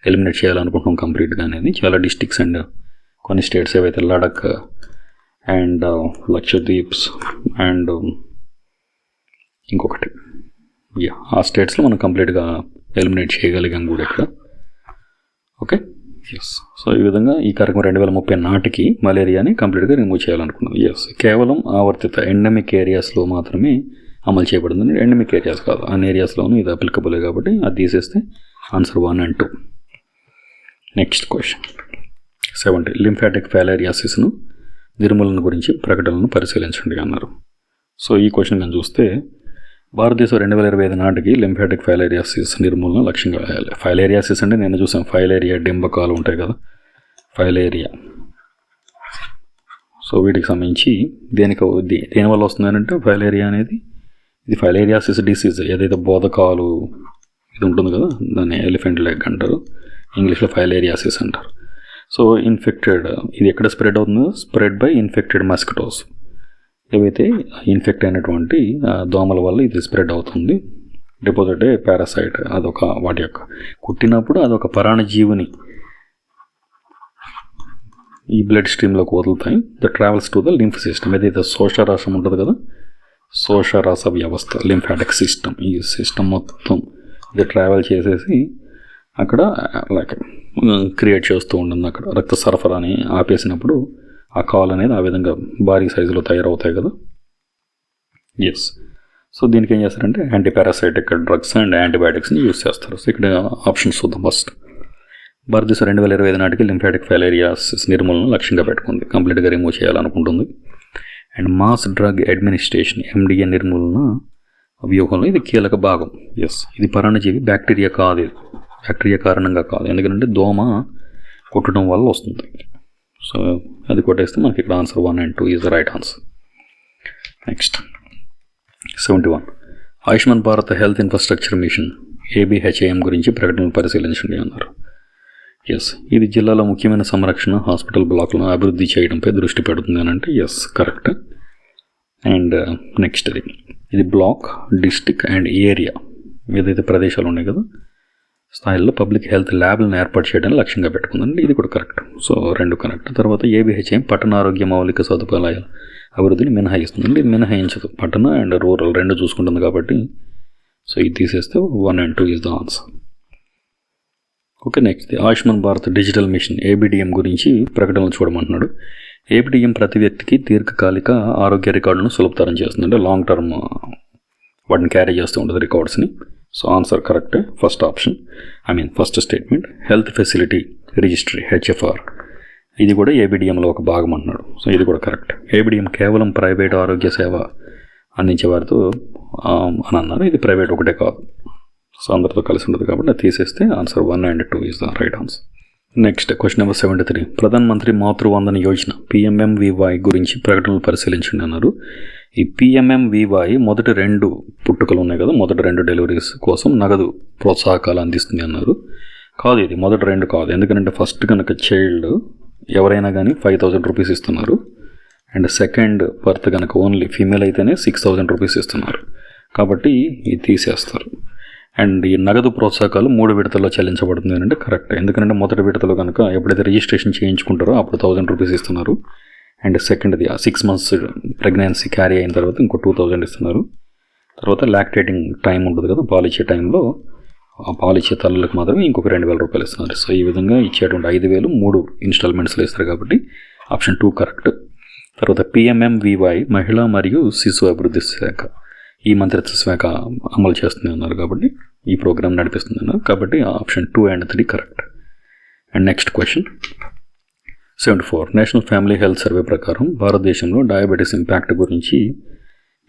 ఎలిమినేట్ చేయాలనుకుంటున్నాం కంప్లీట్గా అనేది. చాలా డిస్ట్రిక్ట్స్ అండ్ కొన్ని స్టేట్స్ ఏవైతే లడక్ అండ్ లక్షద్వీప్స్ అండ్ ఇంకొకటి ఆ స్టేట్స్లో మనం కంప్లీట్గా ఎలిమినేట్ చేయగలిగాం కూడా ఇక్కడ. Okay, yes. సో ఈ విధంగా ఈ కార్యక్రమం 2030 నాటికి మలేరియాని కంప్లీట్గా రిమూవ్ చేయాలనుకున్నాం. ఎస్, కేవలం ఆవర్తిత ఎండమిక్ ఏరియాస్లో మాత్రమే అమలు చేయబడింది. ఎండమిక్ ఏరియాస్ కాదు, అన్ని ఏరియాస్లోనూ ఇది అప్లికబుల్ కాబట్టి అది తీసేస్తే answer 1 and 2. Next question 70. Lymphatic ఫైలేరియాసిస్ను నిర్మూలన గురించి ప్రకటనలను పరిశీలించండి అన్నారు. సో ఈ క్వశ్చన్ కానీ చూస్తే భారతదేశం 2025 నాటికి లింఫాటిక్ ఫైలేరియాసిస్ నిర్మూలన లక్ష్యంగా వేయాలి. ఫైలేరియాసిస్ అంటే నేను చూసాను, ఫైలేరియా డింబకాలు ఉంటాయి కదా, ఫైలేరియా. సో వీటికి సంబంధించి దేనివల్ల వస్తుందంటే ఫైలేరియా అనేది ఇది ఫైలేరియాసిస్ డిసీజ్. ఏదైతే బోధకాలు ఇది ఉంటుంది కదా, దాన్ని ఎలిఫెంట్ లెగ్ అంటారు, ఇంగ్లీష్లో ఫైలేరియాసిస్ అంటారు. సో ఇన్ఫెక్టెడ్, ఇది ఎక్కడ స్ప్రెడ్ అవుతుందో, స్ప్రెడ్ బై ఇన్ఫెక్టెడ్ మస్కిటోస్. ఏవైతే ఇన్ఫెక్ట్ అయినటువంటి దోమల వల్ల ఇది స్ప్రెడ్ అవుతుంది. డిపాజిట్ పారాసైట్, అదొక వాటి యొక్క కుట్టినప్పుడు అదొక పరాణజీవిని ఈ బ్లడ్ స్ట్రీమ్లోకి వదులుతాయి. The travels to the lymph system. ఏదైతే శోషరసం ఉంటుంది కదా, శోషరస వ్యవస్థ, లింఫాటిక్ సిస్టమ్, ఈ సిస్టమ్ మొత్తం ఇది ట్రావెల్ చేసేసి అక్కడ లైక్ క్రియేట్ చేస్తూ ఉంటుంది. అక్కడ రక్త సరఫరాని ఆపేసినప్పుడు ఆ కాల్ అనేది ఆ విధంగా భారీ సైజులో తయారవుతాయి కదా. ఎస్, సో దీనికి ఏం చేస్తారంటే యాంటీపారాసైటిక్ డ్రగ్స్ అండ్ యాంటీబయాటిక్స్ని యూజ్ చేస్తారు. సో ఇక్కడ ఆప్షన్స్ చూద్దాం. ఫస్ట్, భారతదేశం 2025 నాటికి లింఫాటిక్ ఫైలేరియాసిస్ నిర్మూలన లక్ష్యంగా పెట్టుకుంది, కంప్లీట్గా రిమూవ్ చేయాలనుకుంటుంది. And mass drug administration MDA నిర్మూలన వ్యూహంలో ఇది కీలక భాగం. ఎస్, ఇది పరాన్నజీవి, బ్యాక్టీరియా కాదు, ఇది బ్యాక్టీరియా కారణంగా కాదు, ఎందుకంటే దోమ కొట్టడం వల్ల వస్తుంది. సో అది కొట్టేస్తే మనకి ఇక్కడ answer 1 and 2 is the right answer. Next 71. Ayushman Bharat health infrastructure machine ABHIM గురించి ప్రకటనలు పరిశీలించండి అన్నారు. ఎస్, ఇది జిల్లాలో ముఖ్యమైన సంరక్షణ హాస్పిటల్ బ్లాక్లను అభివృద్ధి చేయడంపై దృష్టి పెడుతుంది అని అంటే ఎస్, కరెక్ట్. అండ్ నెక్స్ట్ ఇది బ్లాక్, డిస్టిక్ అండ్ ఏరియా ఏదైతే ప్రదేశాలు ఉన్నాయి కదా స్థాయిలో పబ్లిక్ హెల్త్ ల్యాబ్లను ఏర్పాటు చేయడానికి లక్ష్యంగా పెట్టుకుందండి. ఇది కూడా కరెక్ట్. So 2 correct. తర్వాత ABHIM పట్టణ ఆరోగ్య మౌలిక సదుపాయాల అభివృద్ధిని మినహాయిస్తుందండి. ఇది మినహాయించదు, పట్టణ అండ్ రూరల్ 2 చూసుకుంటుంది కాబట్టి. సో ఇది తీసేస్తే 1 and 2 is the answer. Okay, next Ayushman Bharat digital machine ABDM గురించి ప్రకటనలు చూడమంటున్నాడు. ABDM ప్రతి వ్యక్తికి దీర్ఘకాలిక ఆరోగ్య రికార్డులను సులభతరం చేస్తుంది. అంటే లాంగ్ టర్మ్ వాటిని క్యారీ చేస్తూ ఉంటుంది రికార్డ్స్ని. సో ఆన్సర్ కరెక్టే. First option, first statement. Health facility registry HFR, ఇది కూడా ABDMలో ఒక భాగం అంటున్నాడు. సో ఇది కూడా కరెక్ట్. ABDM కేవలం ప్రైవేట్ ఆరోగ్య సేవ అందించే వారితో అని అన్నారు. ఇది ప్రైవేట్ ఒకటే కాదు, సో అందరితో కలిసి ఉంటుంది కాబట్టి అది తీసేస్తే answer 1 and 2 is the right answer. Next question number 73. Pradhan Mantri Matru Vandana Yojana PMMVY గురించి ప్రకటనలు పరిశీలించండి అన్నారు. ఈ PMMVY మొదటి 2 పుట్టుకలు ఉన్నాయి కదా, మొదటి 2 డెలివరీస్ కోసం నగదు ప్రోత్సాహకాలు అందిస్తుంది అన్నారు. కాదు, ఇది మొదటి 2 కాదు. ఎందుకంటే ఫస్ట్ కనుక చైల్డ్ ఎవరైనా కానీ 5,000 రూపీస్ ఇస్తున్నారు. అండ్ సెకండ్ బర్త్ కనుక ఓన్లీ ఫీమేల్ అయితేనే 6,000 రూపీస్ ఇస్తున్నారు. కాబట్టి ఇది తీసేస్తారు. అండ్ ఈ నగదు ప్రోత్సాహకాలు 3 విడతల్లో చెల్లించబడుతుంది అంటే కరెక్ట్. ఎందుకంటే మొదటి విడతలో కనుక ఎప్పుడైతే రిజిస్ట్రేషన్ చేయించుకుంటారో అప్పుడు 1000 రూపీస్ ఇస్తున్నారు. అండ్ సెకండ్ది 6 months ప్రెగ్నెన్సీ క్యారీ అయిన తర్వాత ఇంకో 2000 ఇస్తున్నారు. తర్వాత లాక్టేటింగ్ టైం ఉంటుంది కదా, పాలు ఇచ్చే టైంలో ఆ పాలు ఇచ్చే తల్లులకు మాత్రమే ఇంకొక 2000 రూపాయలు ఇస్తున్నారు. సో ఈ విధంగా ఇచ్చేటువంటి 5000 3 ఇన్స్టాల్మెంట్స్లో ఇస్తారు కాబట్టి ఆప్షన్ 2 కరెక్ట్. తర్వాత PMMVY మహిళా మరియు శిశు అభివృద్ధి శాఖ, ఈ మంత్రిత్వ శాఖ అమలు చేస్తుంది అన్నారు కాబట్టి ఈ ప్రోగ్రామ్ నడిపిస్తుంది అన్నారు కాబట్టి option 2 and 3 correct. And next question 74. National family health survey ప్రకారం భారతదేశంలో డయాబెటీస్ ఇంపాక్ట్ గురించి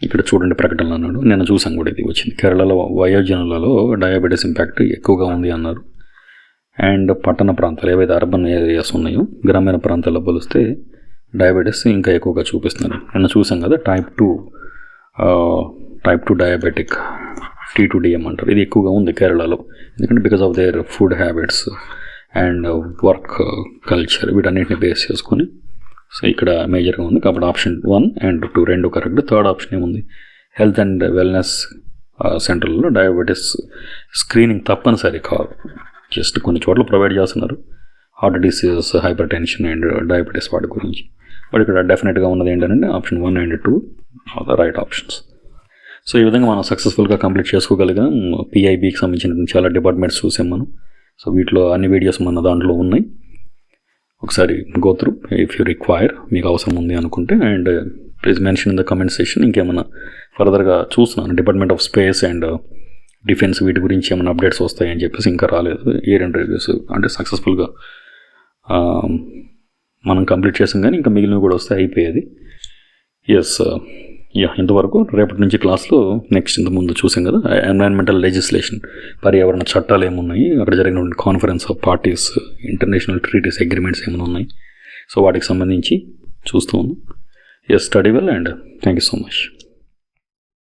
ఇక్కడ చూడండి ప్రకటనలు అన్నాడు. నేను చూసాను కూడా, ఇది వచ్చింది. కేరళలో వయోజనులలో డయాబెటీస్ ఇంపాక్ట్ ఎక్కువగా ఉంది అన్నారు. అండ్ పట్టణ ప్రాంతాలు ఏవైతే అర్బన్ ఏరియాస్ ఉన్నాయో గ్రామీణ ప్రాంతాల్లో పోలిస్తే డయాబెటీస్ ఇంకా ఎక్కువగా చూపిస్తున్నారు. నిన్న చూసాం కదా, టైప్ 2 డయాబెటిక్ T2DM అంటారు. ఇది ఎక్కువగా ఉంది కేరళలో, ఎందుకంటే because of their food habits and work culture వీటన్నిటిని బేస్ చేసుకొని సో ఇక్కడ మేజర్గా ఉంది కాబట్టి ఆప్షన్ 1 and 2 రెండు కరెక్ట్. థర్డ్ ఆప్షన్ ఏముంది, హెల్త్ అండ్ వెల్నెస్ సెంటర్లలో డయాబెటీస్ స్క్రీనింగ్ తప్పనిసరి కాదు, జస్ట్ కొన్ని చోట్ల ప్రొవైడ్ చేస్తున్నారు heart diseases, hypertension and diabetes వాటి గురించి. బట్ ఇక్కడ డెఫినెట్గా ఉన్నది ఏంటంటే option 1 and 2 are the right options. So ఈ విధంగా మనం సక్సెస్ఫుల్గా కంప్లీట్ చేసుకోగలిగాం. PIBకి సంబంధించిన చాలా డిపార్ట్మెంట్స్ చూసాం మనం. సో వీటిలో అన్ని వీడియోస్ మన దాంట్లో ఉన్నాయి, ఒకసారి go through if you require, మీకు అవసరం ఉంది అనుకుంటే. And please mention in the comment section ఇంకేమైనా ఫర్దర్గా చూస్తున్నాను department of space and defence వీటి గురించి ఏమైనా అప్డేట్స్ వస్తాయని చెప్పేసి ఇంకా రాలేదు. ఇయర్ ఎండ్ రివ్యూస్ అంటే సక్సెస్ఫుల్గా మనం కంప్లీట్ చేసాం కానీ ఇంకా మిగిలినవి కూడా వస్తే అయిపోయేది. ఎస్ ఇంతవరకు. రేపటి నుంచి క్లాస్లో నెక్స్ట్ ఇంతకుముందు చూసాం కదా, ఎన్వైరన్మెంటల్ లెజిస్లేషన్, పర్యావరణ చట్టాలు ఏమున్నాయి, అక్కడ జరిగిన conference of parties, international treaties, agreements ఏమైనా ఉన్నాయి, సో వాటికి సంబంధించి చూస్తూ ఉన్నాం. Yes, study well and thank you so much.